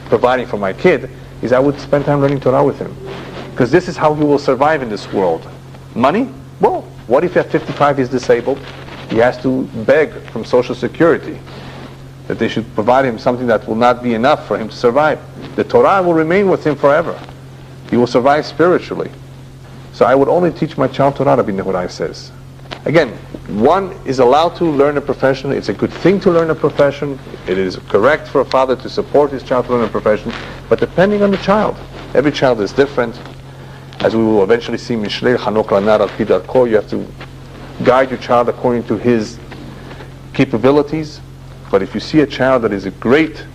providing for my kid, is I would spend time learning Torah with him. Because this is how he will survive in this world. Money? Well, what if at 55 he's disabled? He has to beg from Social Security that they should provide him something that will not be enough for him to survive. The Torah will remain with him forever. He will survive spiritually. So I would only teach my child Torah, Rabbi Nehorai says. Again, one is allowed to learn a profession. It's a good thing to learn a profession. It is correct for a father to support his child to learn a profession, but depending on the child. Every child is different. As we will eventually see, Mishlei, Chanok Lanar Al-Pi Darko, you have to guide your child according to his capabilities. But if you see a child that is a great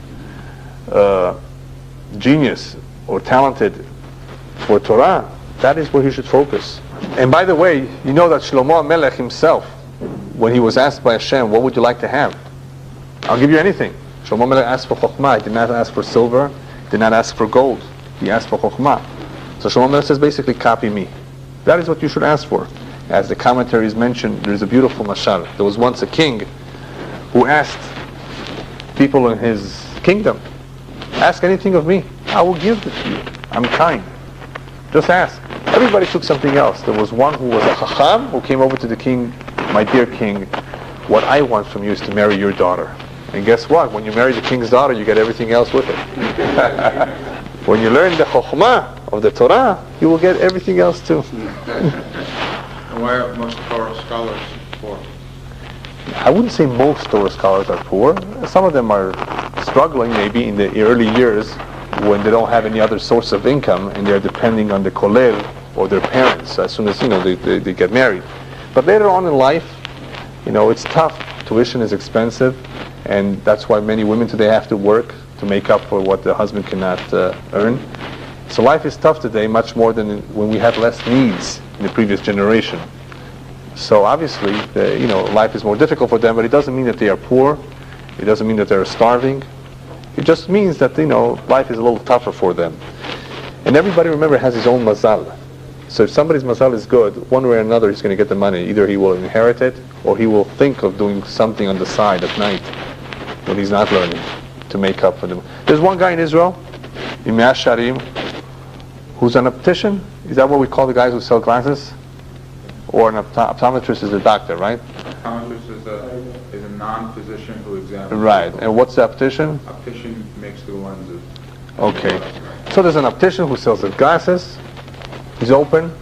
genius or talented for Torah, that is where he should focus. And by the way, you know that Shlomo Melech himself, when he was asked by Hashem, what would you like to have? I'll give you anything. Shlomo Melech asked for Chokhmah. He did not ask for silver. He did not ask for gold. He asked for Chokhmah. So Shlomo Melech says, basically, copy me. That is what you should ask for. As the commentaries mention, there is a beautiful mashal. There was once a king who asked people in his kingdom, ask anything of me. I will give it to you. I'm kind. Just ask. Everybody took something else. There was one who was a chacham who came over to the king, my dear king, what I want from you is to marry your daughter. And guess what? When you marry the king's daughter, you get everything else with it. When you learn the chokhmah of the Torah, you will get everything else too. And why are most Torah scholars poor? I wouldn't say most Torah scholars are poor. Some of them are struggling maybe in the early years when they don't have any other source of income and they're depending on the kollel or their parents as soon as they get married. But later on in life, it's tough. Tuition is expensive, and that's why many women today have to work to make up for what the husband cannot earn. So life is tough today, much more than when we had less needs in the previous generation. So obviously, life is more difficult for them, but it doesn't mean that they are poor. It doesn't mean that they're starving. It just means that, life is a little tougher for them. And everybody, remember, has his own mazal. So if somebody's mazal is good, one way or another he's going to get the money. Either he will inherit it, or he will think of doing something on the side at night when he's not learning to make up for them. There's one guy in Israel, in Shalim, who's an optician. Is that what we call the guys who sell glasses? Or an optometrist is a doctor, right? Optometrist is a non-physician who examines. Right. And what's the optician? Optician makes the lenses. Okay. So there's an optician who sells the glasses. He's open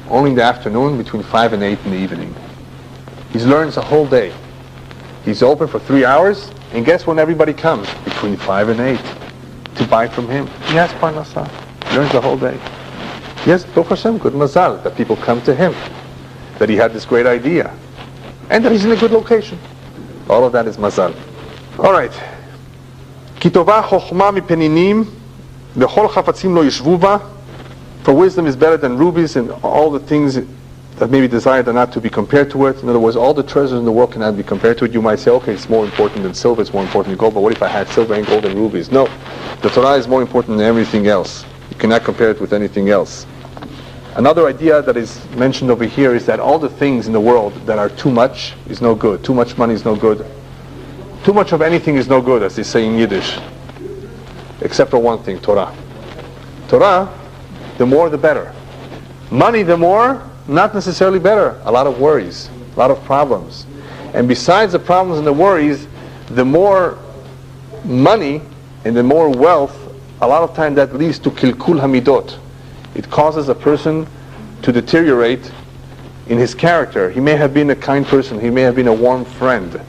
only in the afternoon between 5 and 8 in the evening. He learns a whole day. He's open for 3 hours, and guess when everybody comes? Between 5 and 8 to buy from him. He has parnasah. learns the whole day. Yes, Baruch Hashem, good mazal that people come to him, that he had this great idea, and that he's in a good location. All of that is mazal. All right. Ki tova chochma mipeninim v'chol chafatzim lo yishvu ba. For wisdom is better than rubies, and all the things that may be desired are not to be compared to it. In other words, all the treasures in the world cannot be compared to it. You might say, okay, it's more important than silver, it's more important than gold, but what if I had silver and gold and rubies? No, the Torah is more important than everything else. You cannot compare it with anything else. Another idea that is mentioned over here is that all the things in the world that are too much is no good. Too much money is no good. Too much of anything is no good, as they say in Yiddish. Except for one thing, Torah. Torah, the more the better. Money, the more, not necessarily better. A lot of worries, a lot of problems. And besides the problems and the worries, the more money and the more wealth, a lot of time that leads to kilkul hamidot. It causes a person to deteriorate in his character. He may have been a kind person, he may have been a warm friend.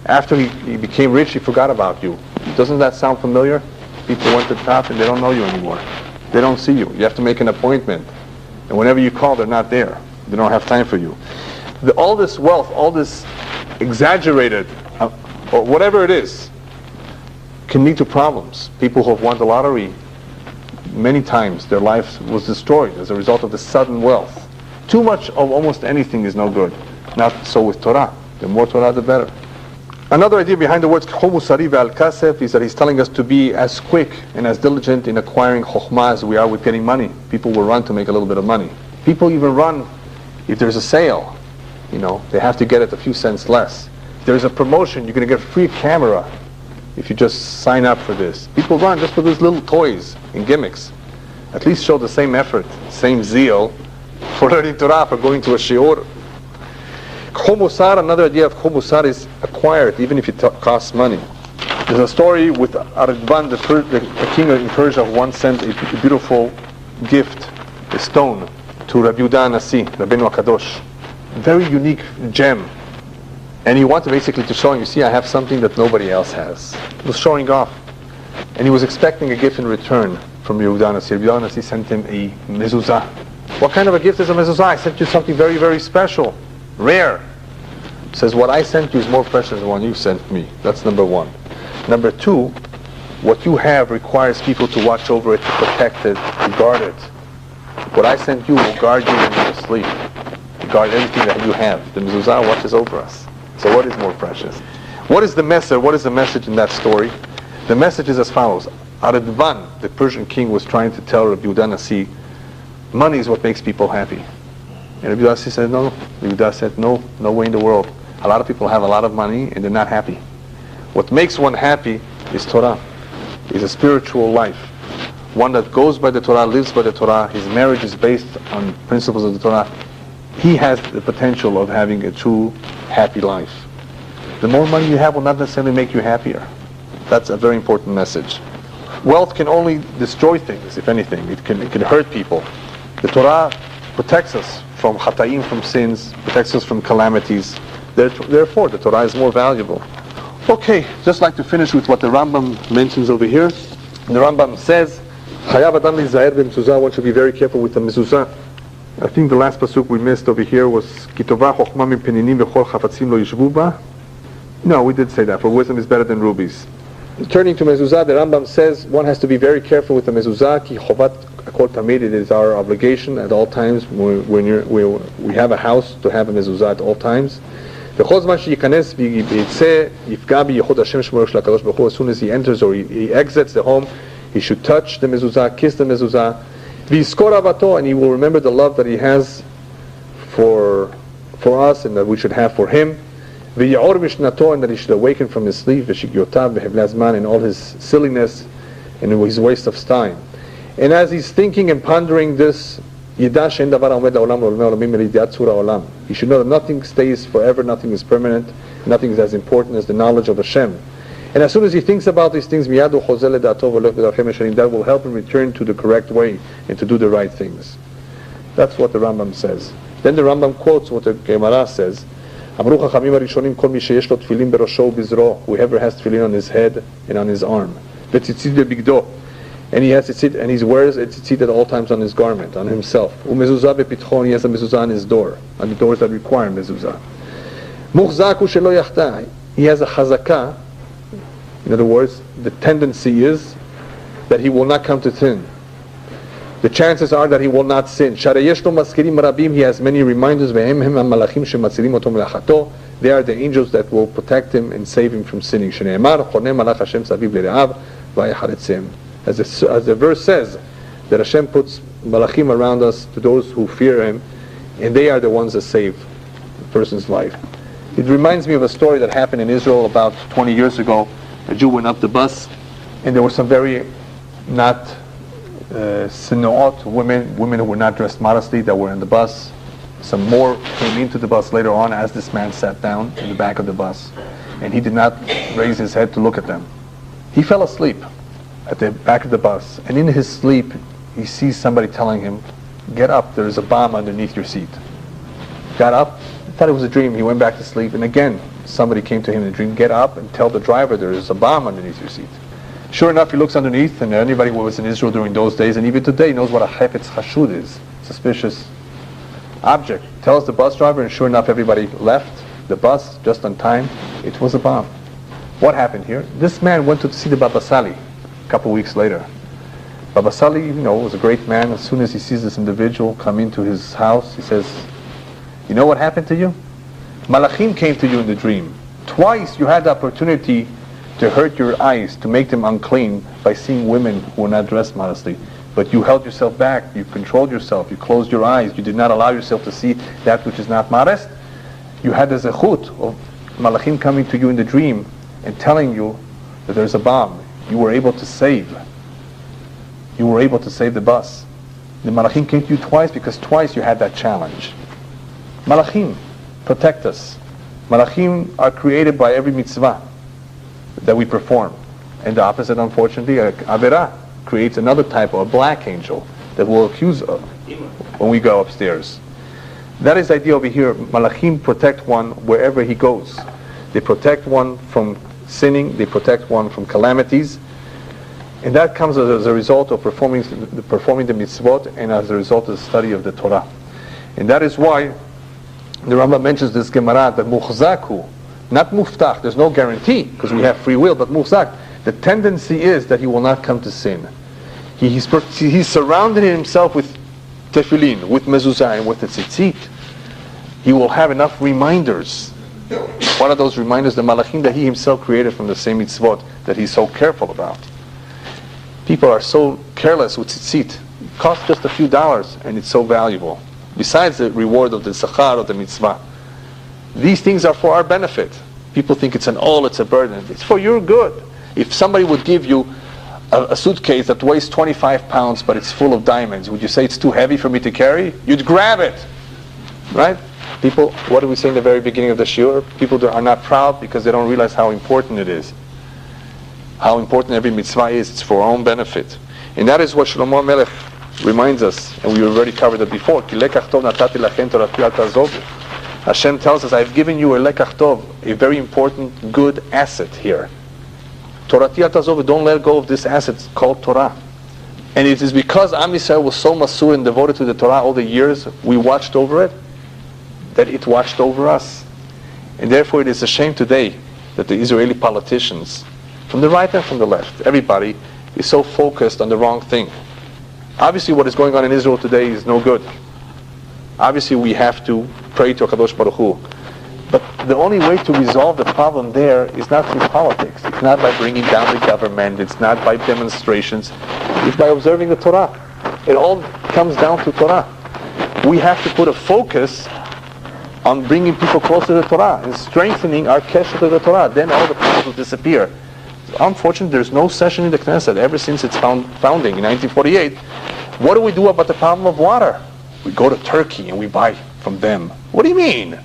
After he became rich, he forgot about you. Doesn't that sound familiar? People went to the top and they don't know you anymore. They don't see you. You have to make an appointment. And whenever you call, they're not there. They don't have time for you. All this wealth, all this exaggerated, or whatever it is, can lead to problems. People who have won the lottery, many times their life was destroyed as a result of the sudden wealth. Too much of almost anything is no good. Not so with Torah. The more Torah, the better. Another idea behind the words Chomusari ve'al-kasef is that he's telling us to be as quick and as diligent in acquiring chokhmah as we are with getting money. People will run to make a little bit of money. People even run if there's a sale. They have to get it a few cents less. If there's a promotion, you're going to get a free camera if you just sign up for this. People run just for these little toys and gimmicks. At least show the same effort, same zeal for learning Torah, for going to a shiur. Chomusar, another idea of chomusar is acquired, even if it costs money. There's a story with Aridban, the king in Persia, who once sent a beautiful gift, a stone, to Rabbi Yehuda Nasi, Rabbeinu HaKadosh. Very unique gem. And he wanted basically to show him, you see, I have something that nobody else has. He was showing off. And he was expecting a gift in return from Rabbi Yehuda Nasi. Rabbi Yehuda Nasi sent him a mezuzah. What kind of a gift is a mezuzah? I sent you something very, very special. Rare. It says, what I sent you is more precious than what you sent me. That's number one. Number two, what you have requires people to watch over it, to protect it, to guard it. What I sent you will guard you when you're asleep. To guard everything that you have. The mezuzah watches over us. So what is more precious? What is the message? What is the message in that story? The message is as follows. Aridban, the Persian king, was trying to tell Rabbi Yehuda Nasi, money is what makes people happy. And Rabbi Yehuda Nasi said, no. Rabbi Yehuda said, no way in the world. A lot of people have a lot of money and they're not happy. What makes one happy is Torah, is a spiritual life. One that goes by the Torah, lives by the Torah, his marriage is based on principles of the Torah. He has the potential of having a true, happy life. The more money you have will not necessarily make you happier. That's a very important message. Wealth can only destroy things, if anything. It can hurt people. The Torah protects us from chata'im, from sins, protects us from calamities. Therefore, the Torah is more valuable. Okay, just like to finish with what the Rambam mentions over here. The Rambam says, one should be very careful with the mezuzah. I think the last pasuk we missed over here was No, we did say that, for wisdom is better than rubies. Turning to mezuzah, the Rambam says one has to be very careful with the mezuzah. Ki chovat akol tamid, it is our obligation at all times when we have a house to have a mezuzah at all times. As soon as he enters or he exits the home, he should touch the mezuzah, kiss the mezuzah, and he will remember the love that he has for us and that we should have for him. And that he should awaken from his sleep, and all his silliness and his waste of time. And as he's thinking and pondering this, he should know that nothing stays forever, nothing is permanent, nothing is as important as the knowledge of Hashem. And as soon as he thinks about these things, that will help him return to the correct way and to do the right things. That's what the Rambam says. Then the Rambam quotes what the Gemara says. Whoever has tefillin on his head and on his arm. And he has tzitzit, and he wears a tzitzit at all times on his garment, on himself. Umezuzah bepitchon, he has a mezuzah on his door, on the doors that require mezuzah. Muchzaku shelo yachta, he has a chazakah. In other words, the tendency is that he will not come to sin. The chances are that he will not sin. Sharei yesh lo mazkirim rabim, he has many reminders. Vehem hem malachim shematzilim oto melachato. They are the angels that will protect him and save him from sinning. Shneimar choneh malach Hashem saviv lere'av vayacharetzem. As the verse says, that Hashem puts malachim around us to those who fear Him, and they are the ones that save the person's life. It reminds me of a story that happened in Israel about 20 years ago. A Jew went up the bus, and there were some very not sinuot women who were not dressed modestly that were in the bus. Some more came into the bus later on as this man sat down in the back of the bus, and he did not raise his head to look at them. He fell asleep at the back of the bus, and in his sleep he sees somebody telling him, "Get up, there is a bomb underneath your seat." Got up, thought it was a dream. He went back to sleep, and again somebody came to him in a dream, "Get up and tell the driver there is a bomb underneath your seat." Sure enough, he looks underneath, and anybody who was in Israel during those days, and even today, knows what a chafetz chashud is, suspicious object. Tells the bus driver, and sure enough, everybody left the bus just on time. It was a bomb. What happened here? This man went to see the Baba Sali a couple weeks later. Baba Sali, was a great man. As soon as he sees this individual come into his house, he says, "You know what happened to you? Malachim came to you in the dream. Twice you had the opportunity to hurt your eyes, to make them unclean by seeing women who were not dressed modestly. But you held yourself back, you controlled yourself, you closed your eyes, you did not allow yourself to see that which is not modest. You had the zechut of Malachim coming to you in the dream and telling you that there's a bomb. You were able to save. You were able to save the bus. The Malachim came to you twice because twice you had that challenge." Malachim protect us. Malachim are created by every mitzvah that we perform. And the opposite, unfortunately, Averah creates another type of a black angel that will accuse us when we go upstairs. That is the idea over here. Malachim protect one wherever he goes. They protect one from sinning, they protect one from calamities, and that comes as a result of performing the mitzvot and as a result of the study of the Torah. And that is why the Rambam mentions this Gemara that muchzaku, not muftach, there's no guarantee because we have free will, but muchzak, the tendency is that he will not come to sin. He's surrounded himself with tefillin, with mezuzah, and with the tzitzit. He will have enough reminders. What are those reminders? The malachim that he himself created from the same mitzvot that he's so careful about. People are so careless with tzitzit. It costs just a few dollars and it's so valuable. Besides the reward of the zachar of the mitzvah. These things are for our benefit. People think it's a burden. It's for your good. If somebody would give you a suitcase that weighs 25 pounds but it's full of diamonds, would you say it's too heavy for me to carry? You'd grab it. Right? People, what did we say in the very beginning of the shiur? People are not proud because they don't realize how important it is. How important every mitzvah is. It's for our own benefit. And that is what Shlomo Melech reminds us, and we already covered it before. Hashem tells us, I've given you a lekach tov, a very important, good asset here. Torati al tazov, don't let go of this asset called Torah. And it is because Am Yisrael was so masur and devoted to the Torah all the years we watched over it, that it watched over us. And therefore it is a shame today that the Israeli politicians, from the right and from the left, everybody is so focused on the wrong thing. Obviously what is going on in Israel today is no good. Obviously we have to pray to HaKadosh Baruch Hu. But the only way to resolve the problem there is not through politics. It's not by bringing down the government. It's not by demonstrations. It's by observing the Torah. It all comes down to Torah. We have to put a focus on bringing people closer to the Torah and strengthening our kesher to the Torah. Then all the problems will disappear. Unfortunately, there's no session in the Knesset ever since its founding in 1948. What do we do about the problem of water? We go to Turkey and we buy from them. What do you mean?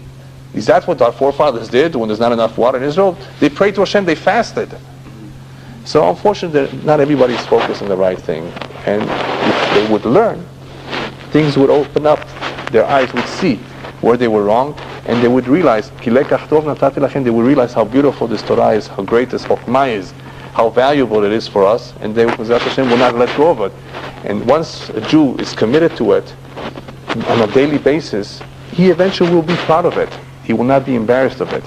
Is that what our forefathers did when there's not enough water in Israel? They prayed to Hashem, they fasted. So unfortunately, not everybody is focused on the right thing. And if they would learn, things would open up. Their eyes would see where they were wrong, and they would realize, they would realize how beautiful this Torah is, how great this Chokhmah is, how valuable it is for us, and they, Bezrat Hashem, will not let go of it. And once a Jew is committed to it on a daily basis, he eventually will be proud of it. He will not be embarrassed of it.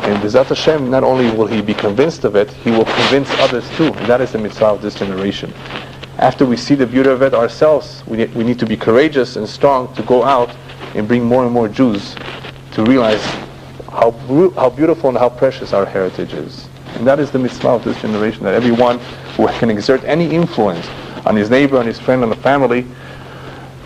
And Bezrat Hashem, not only will he be convinced of it, he will convince others too. And that is the mitzvah of this generation. After we see the beauty of it ourselves, we need to be courageous and strong to go out and bring more and more Jews to realize how beautiful and how precious our heritage is. And that is the mitzvah of this generation, that everyone who can exert any influence on his neighbor, on his friend, on the family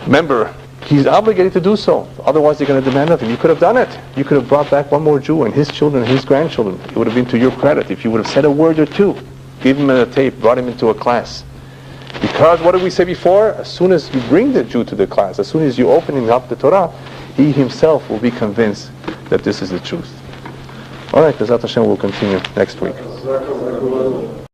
member, he's obligated to do so. Otherwise they're going to demand of him. You could have done it. You could have brought back one more Jew and his children and his grandchildren. It would have been to your credit if you would have said a word or two, gave him a tape, brought him into a class. Because what did we say before? As soon as you bring the Jew to the class, as soon as you open him up the Torah, he himself will be convinced that this is the truth. All right, Bezrat Hashem will continue next week.